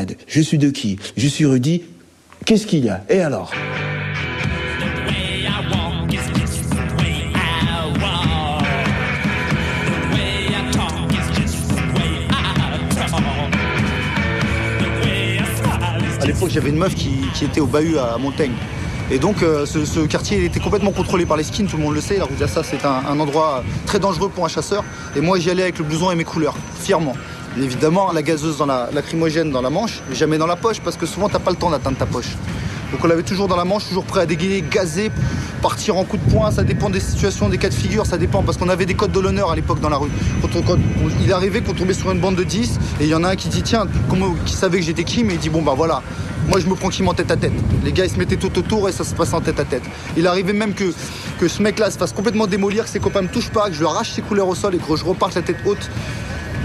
skinhead. Je suis de qui? Je suis Rudy. Qu'est-ce qu'il y a? Et alors? À l'époque, j'avais une meuf qui était au bahut à Montaigne. Et donc, ce quartier il était complètement contrôlé par les skins, tout le monde le sait. La rue d'Assa, c'est un endroit très dangereux pour un chasseur. Et moi, j'y allais avec le blouson et mes couleurs, fièrement. Et évidemment, la gazeuse dans la lacrymogène dans la manche, mais jamais dans la poche, parce que souvent, t'as pas le temps d'atteindre ta poche. Donc, on l'avait toujours dans la manche, toujours prêt à dégainer, gazer, partir en coup de poing. Ça dépend des situations, des cas de figure, ça dépend. Parce qu'on avait des codes de l'honneur à l'époque dans la rue. Quand il arrivait qu'on tombait sur une bande de 10, et il y en a un qui dit, tiens, qui savait que j'étais qui, mais il dit, bon, bah voilà. Moi, je me prends qui en tête à tête. Les gars, ils se mettaient tout autour et ça se passait en tête à tête. Il arrivait même que ce mec-là se fasse complètement démolir, que ses copains me touchent pas, que je lui arrache ses couleurs au sol et que je reparte la tête haute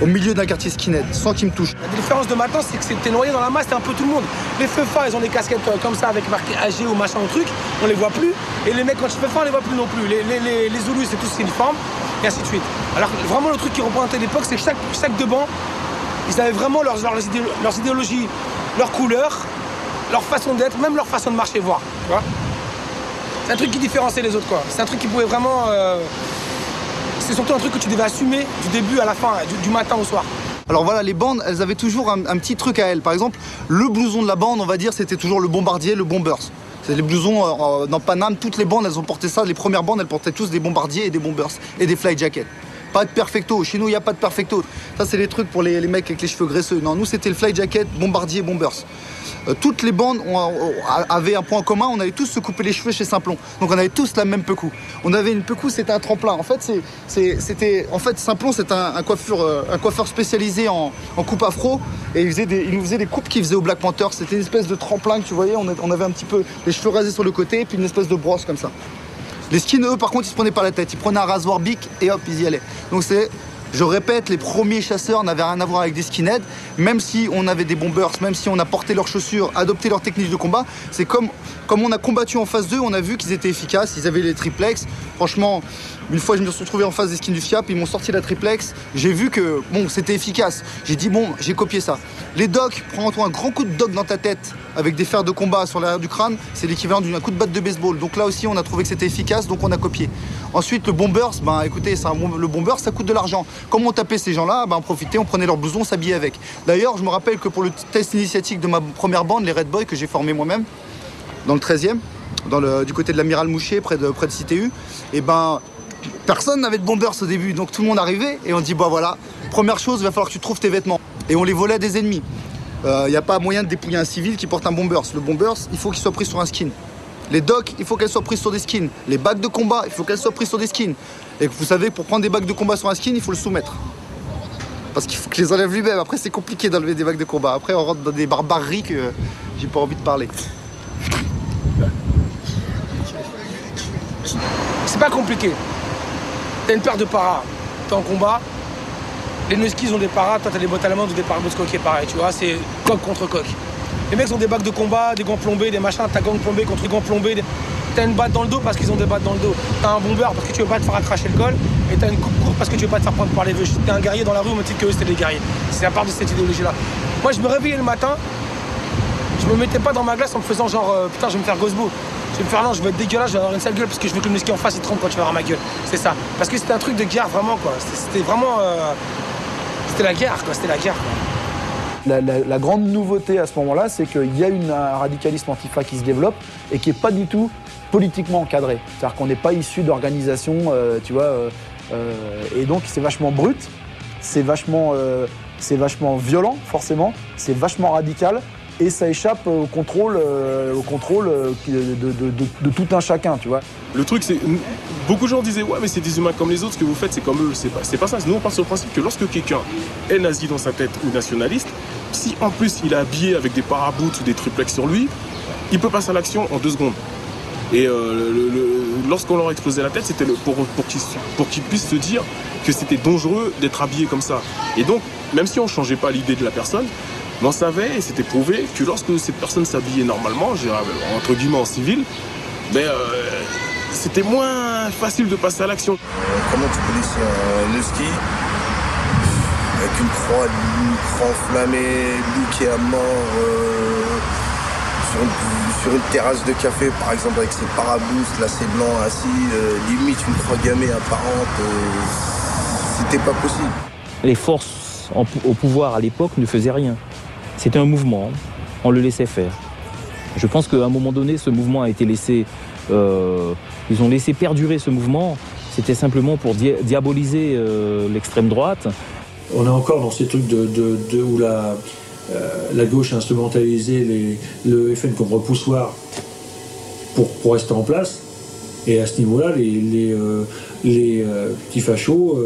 au milieu d'un quartier skinhead, sans qu'il me touche. La différence de maintenant, c'est que t'es noyé dans la masse, t'es un peu tout le monde. Les feux-fa, ils ont des casquettes comme ça avec marqué AG ou machin ou truc, on les voit plus. Et les mecs, quand ils feux-fa, on les voit plus non plus. Les Zoulous, c'est tous uniformes, et ainsi de suite. Alors, vraiment, le truc qui représentait l'époque, c'est que chaque deux bancs, ils avaient vraiment leurs idéologies, leurs couleurs, leur façon d'être, même leur façon de marcher, voir. Tu vois, c'est un truc qui différenciait les autres, quoi. C'est un truc qui pouvait vraiment... C'est surtout un truc que tu devais assumer du début à la fin, du matin au soir. Alors voilà, les bandes, elles avaient toujours un petit truc à elles. Par exemple, le blouson de la bande, on va dire, c'était toujours le bombardier, le bombers. C'est les blousons dans Paname, toutes les bandes, elles ont porté ça. Les premières bandes, elles portaient tous des bombardiers et des bombers et des fly jackets. Pas de perfecto. Chez nous, il n'y a pas de perfecto. Ça, c'est les trucs pour les mecs avec les cheveux graisseux. Non, nous, c'était le fly jacket, bombardier, bombers. Toutes les bandes avaient un point commun, on avait tous se couper les cheveux chez Simplon. Donc on avait tous la même pecou. On avait une pecou, c'était un tremplin. En fait, Simplon, c'est un coiffeur spécialisé en coupe afro. Et il nous faisait des coupes qu'il faisait au Black Panther. C'était une espèce de tremplin que tu voyais. On avait un petit peu les cheveux rasés sur le côté et puis une espèce de brosse comme ça. Les skins, eux, par contre, ils se prenaient pas la tête. Ils prenaient un rasoir bic et hop, ils y allaient. Donc je répète, les premiers chasseurs n'avaient rien à voir avec des skinheads, même si on avait des bombers, même si on a porté leurs chaussures, adopté leurs techniques de combat. C'est comme on a combattu en face d'eux, on a vu qu'ils étaient efficaces, ils avaient les triplex. Franchement, une fois je me suis retrouvé en face des skins du FIAP, ils m'ont sorti la triplex, j'ai vu que bon, c'était efficace. J'ai dit bon, j'ai copié ça. Les docks, prends-toi un grand coup de dock dans ta tête avec des fers de combat sur l'arrière du crâne, c'est l'équivalent d'un coup de batte de baseball. Donc là aussi on a trouvé que c'était efficace, donc on a copié. Ensuite le bombers, écoutez, le bomber ça coûte de l'argent. Comme on tapait ces gens-là, on profitait, on prenait leur blouson, on s'habillait avec. D'ailleurs, je me rappelle que pour le test initiatique de ma première bande, les Red Boys, que j'ai formé moi-même, dans le 13e, du côté de l'Amiral Mouchier, près de CTU, et personne n'avait de bombers au début. Donc tout le monde arrivait et on dit, voilà, première chose, il va falloir que tu trouves tes vêtements. Et on les volait à des ennemis. Il n'y a pas moyen de dépouiller un civil qui porte un bombers. Le bombers, il faut qu'il soit pris sur un skin. Les docks, il faut qu'elles soient prises sur des skins. Les bagues de combat, il faut qu'elles soient prises sur des skins. Et vous savez, pour prendre des bagues de combat sur un skin, il faut le soumettre. Parce qu'il faut que les enlève lui-même. Après, c'est compliqué d'enlever des bagues de combat. Après, on rentre dans des barbaries que j'ai pas envie de parler. C'est pas compliqué. T'as une paire de paras, t'es en combat. Les Nuskies ont des paras, toi t'as des bottes allemandes ou des paras coquets pareil, tu vois, c'est coq contre coq. Les mecs ont des bagues de combat, des gants plombés, des machins, t'as gants plombés contre gants plombés. T'as une batte dans le dos parce qu'ils ont des battes dans le dos. T'as un bomber parce que tu veux pas te faire accracher le col. Et t'as une coupe courte parce que tu veux pas te faire prendre par les vœux. T'es un guerrier dans la rue, on me dit que eux c'était des guerriers. C'est à part de cette idéologie-là. Moi je me réveillais le matin, je me mettais pas dans ma glace en me faisant genre putain je vais me faire Gosbo. Je vais me faire non, je vais être dégueulasse, je vais avoir une sale gueule parce que je veux que le musqué en face il trempe quand tu vas avoir ma gueule. C'est ça. Parce que c'était un truc de guerre vraiment quoi. C'était vraiment. C'était la guerre quoi, c'était la guerre quoi. La grande nouveauté à ce moment-là, c'est qu'il y a un radicalisme antifa qui se développe et qui n'est pas du tout politiquement encadré. C'est-à-dire qu'on n'est pas issu d'organisations, tu vois, et donc c'est vachement brut, c'est vachement violent forcément, c'est vachement radical et ça échappe au contrôle de tout un chacun, tu vois. Le truc, c'est beaucoup de gens disaient ouais mais c'est des humains comme les autres, ce que vous faites c'est comme eux, c'est pas ça. Nous on part sur le principe que lorsque quelqu'un est nazi dans sa tête ou nationaliste, si en plus il est habillé avec des paraboots ou des triplex sur lui, il peut passer à l'action en 2 secondes. Et lorsqu'on leur explosait la tête, c'était pour qu'ils puissent se dire que c'était dangereux d'être habillé comme ça. Et donc, même si on ne changeait pas l'idée de la personne, on savait et c'était prouvé que lorsque cette personne s'habillait normalement, entre guillemets en civil, c'était moins facile de passer à l'action. Comment tu connais le ski? avec une croix enflammée, bouquet à mort, sur une terrasse de café, par exemple, avec ses paraboosts, là c'est blanc, assis, limite une croix gammée apparente, c'était pas possible. Les forces au pouvoir à l'époque ne faisaient rien. C'était un mouvement, on le laissait faire. Je pense qu'à un moment donné, ce mouvement a été laissé... ils ont laissé perdurer ce mouvement. C'était simplement pour diaboliser l'extrême droite. On est encore dans ces trucs où la gauche a instrumentalisé le FN comme repoussoir pour rester en place. Et à ce niveau-là, les petits fachos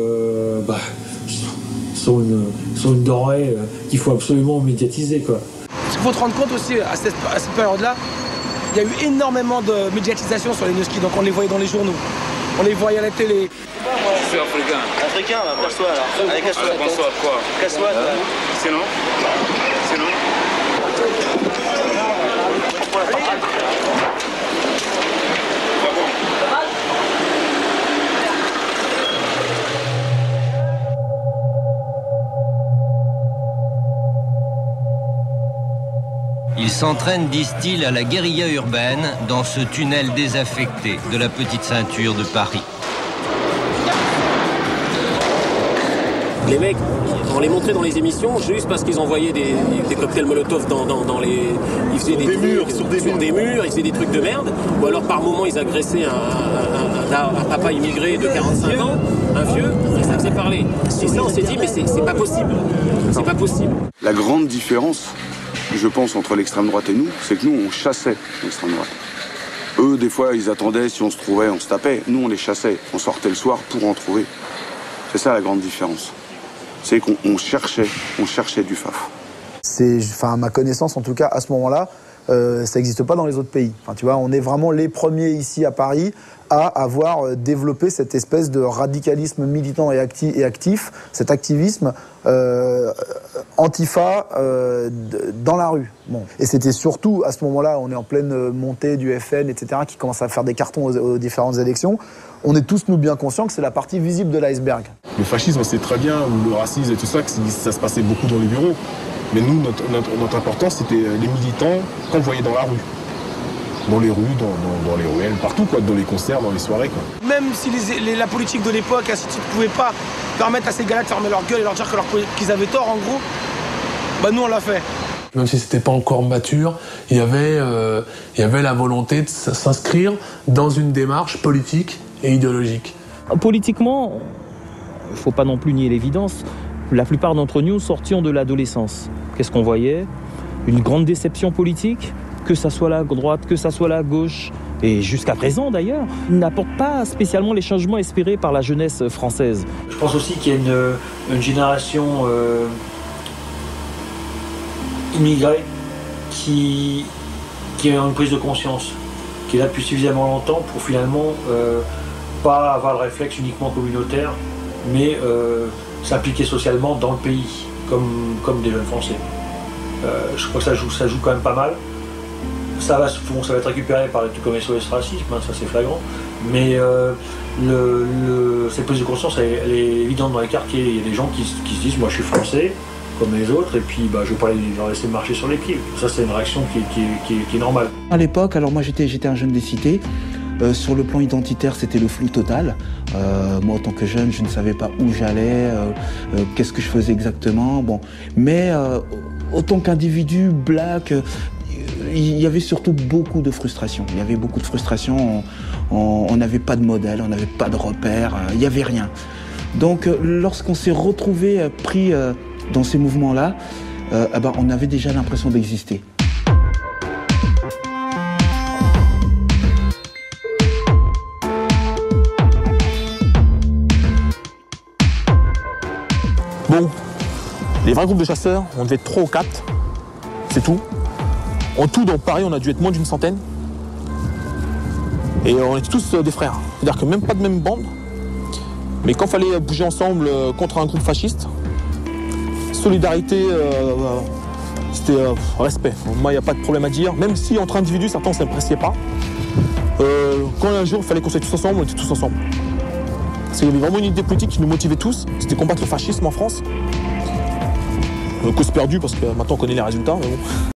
sont une denrée qu'il faut absolument médiatiser, quoi. Il faut se rendre compte aussi, à cette période-là, il y a eu énormément de médiatisation sur les Newskis, donc on les voyait dans les journaux, on les voyait à la télé. Je suis africain. Africain, bah, casse-toi alors. Allez, casse-toi. Casse-toi quoi? Casse-toi. C'est non? Ils s'entraînent, disent-ils, à la guérilla urbaine dans ce tunnel désaffecté de la petite ceinture de Paris. Les mecs, on les montrait dans les émissions juste parce qu'ils envoyaient des cocktails Molotov dans les... Ils faisaient des murs, sur des murs, ils faisaient des trucs de merde. Ou alors par moment ils agressaient un papa immigré de 45 ans, un vieux, et ça faisait parler. Et ça on s'est dit mais c'est pas possible. C'est pas possible. La grande différence, je pense, entre l'extrême droite et nous, c'est que nous on chassait l'extrême droite. Eux, des fois, ils attendaient, si on se trouvait, on se tapait. Nous, on les chassait. On sortait le soir pour en trouver. C'est ça la grande différence. C'est qu'on cherchait du faf. À ma connaissance, en tout cas, à ce moment-là, ça n'existe pas dans les autres pays. Enfin, tu vois, on est vraiment les premiers ici à Paris à avoir développé cette espèce de radicalisme militant et actif, cet activisme antifa dans la rue. Bon. Et c'était surtout, à ce moment-là, on est en pleine montée du FN, etc., qui commence à faire des cartons aux différentes élections. On est tous, nous, bien conscients que c'est la partie visible de l'iceberg. Le fascisme, on sait très bien, ou le racisme et tout ça, que ça se passait beaucoup dans les bureaux. Mais nous, notre importance, c'était les militants qu'on voyait dans la rue. Dans les rues, dans les ruelles, partout, quoi, dans les concerts, dans les soirées, quoi. Même si la politique de l'époque, ainsi de suite, ne pouvait pas permettre à ces gars-là de fermer leur gueule et leur dire qu'ils avaient tort, en gros, bah nous, on l'a fait. Même si c'était pas encore mature, il y avait la volonté de s'inscrire dans une démarche politique et idéologique. Politiquement, il ne faut pas non plus nier l'évidence, la plupart d'entre nous sortions de l'adolescence. Qu'est-ce qu'on voyait? Une grande déception politique, que ça soit la droite, que ça soit la gauche, et jusqu'à présent d'ailleurs, n'apporte pas spécialement les changements espérés par la jeunesse française. Je pense aussi qu'il y a une génération immigrée qui a une prise de conscience, qui est là depuis suffisamment longtemps pour finalement pas avoir le réflexe uniquement communautaire, mais s'impliquer socialement dans le pays, comme des jeunes Français. Je crois que ça joue quand même pas mal. Ça va être récupéré par les trucs comme SOS Racisme, hein, ça c'est flagrant, mais cette prise de conscience elle est évidente dans les quartiers. Il y a des gens qui se disent moi je suis français comme les autres et puis je ne vais pas leur laisser marcher sur les pieds. Ça c'est une réaction qui est normale. À l'époque, alors moi j'étais un jeune des cités. Sur le plan identitaire, c'était le flou total. Moi, en tant que jeune, je ne savais pas où j'allais, qu'est-ce que je faisais exactement. Bon, mais autant qu'individu black, il y avait surtout beaucoup de frustration. Il y avait beaucoup de frustration. On n'avait pas de modèle, on n'avait pas de repères, il n'y avait rien. Donc, lorsqu'on s'est retrouvé pris dans ces mouvements-là, on avait déjà l'impression d'exister. Bon, les vrais groupes de chasseurs, on devait être 3 ou 4, c'est tout. En tout, dans Paris, on a dû être moins d'une centaine. Et on était tous des frères. C'est-à-dire que même pas de même bande. Mais quand il fallait bouger ensemble contre un groupe fasciste, solidarité, c'était respect. Moi, il n'y a pas de problème à dire. Même si entre individus, certains ne s'appréciaient pas. Quand un jour, il fallait qu'on soit tous ensemble, on était tous ensemble. Parce qu'il y avait vraiment une idée politique qui nous motivait tous. C'était combattre le fascisme en France. Cause perdue parce que maintenant on connaît les résultats, mais bon.